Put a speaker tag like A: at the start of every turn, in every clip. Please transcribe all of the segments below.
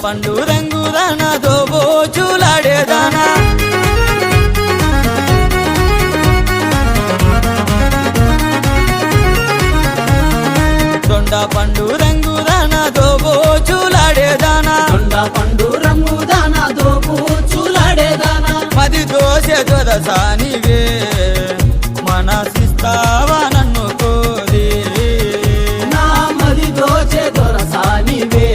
A: పండు రంగుదానా దోబోచులాడేదానా దొండ పండు రంగుదానా దోబోచులాడేదానా
B: దొండ పండు రంగుదానా దోబోచులాడేదానా
A: మది దోసె దొరసానివే మనసిస్తావా నన్ను కోరి
B: నా మది దోచె దొరసానివే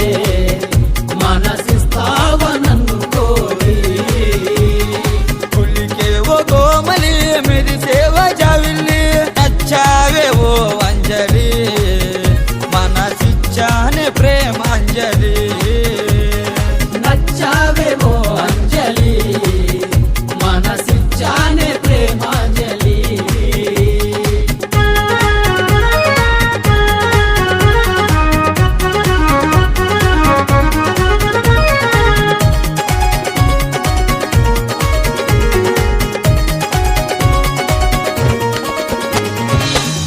B: మనసిస్తావ నన్ను కోరి
A: పులికే ఓ కోమలి మెరిసేవ జావిల్లి నచ్చావే ఓ అంజలి మనసిచ్చానే ప్రేమాంజలి
B: నచ్చావే ఓ అంజలి మనసిచ్చానే ప్రేమాంజలి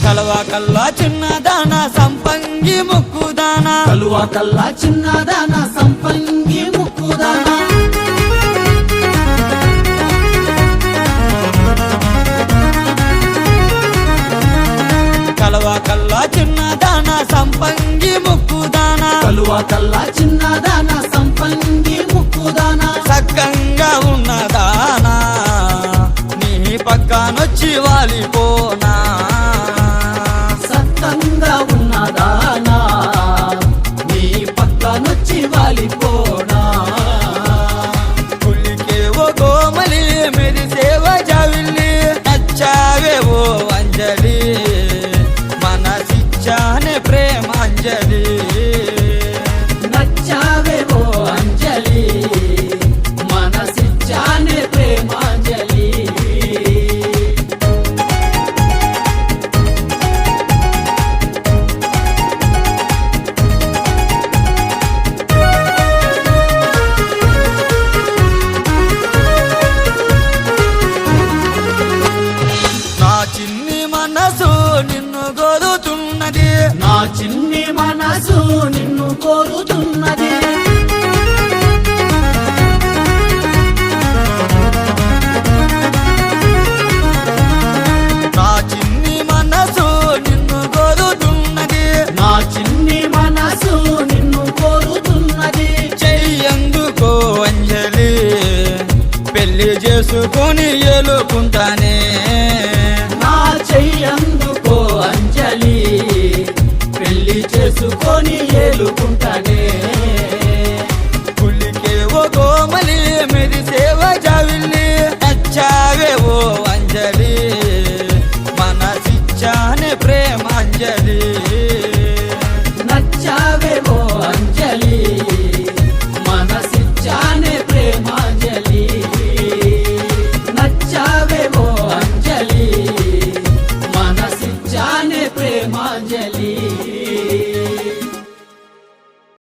A: కలవా కల్లా చిన్నదానా సంపంగి ముక్కుదానా
B: కలువ కల్లా చిన్నదానా సంపంగి ముక్కుదానా
A: కలవా కల్లా చిన్నదానా సంపంగి ముక్కుదానా
B: కలువ కల్లా చిన్నదానా సంపంగి ముక్కుదానా
A: సక్కంగా ఉన్నదానా నీ పక్కనొచ్చి వాలిపోనా
B: సత్తంగా ఉన్నదానా నీ పక్కనొచ్చి వాలిపోనా
A: పులికే ఓ కోమలి మెరిసేవ జావిల్లి నచ్చావే ఓ అంజలి మనసిచ్చానే ప్రేమాంజలి
B: నచ్చావే ఓ అంజలి మనసిచ్చానే ప్రేమాంజలి
A: నా చిన్ని మనసు నిన్ను కోరుతున్నది
B: నా చిన్ని మనసు నిన్ను కోరుతున్నది
A: నా చిన్ని మనసు నిన్ను కోరుతున్నది
B: నా చిన్ని మనసు నిన్ను కోరుతున్నది
A: చెయ్యందుకో అంజలి పెళ్లి చేసుకొని ఎలుకుంటానే
B: నా చెయ్యందుకో అంజలి పెళ్లి చేసుకొని ఏలుకుంటానే
A: పులికే ఓ కోమలి మెరిసేవ జావిల్లి నచ్చావే ఓ అంజలి మనసిచ్చానే ప్రేమాంజలి
B: నచ్చావే ఓ అంజలి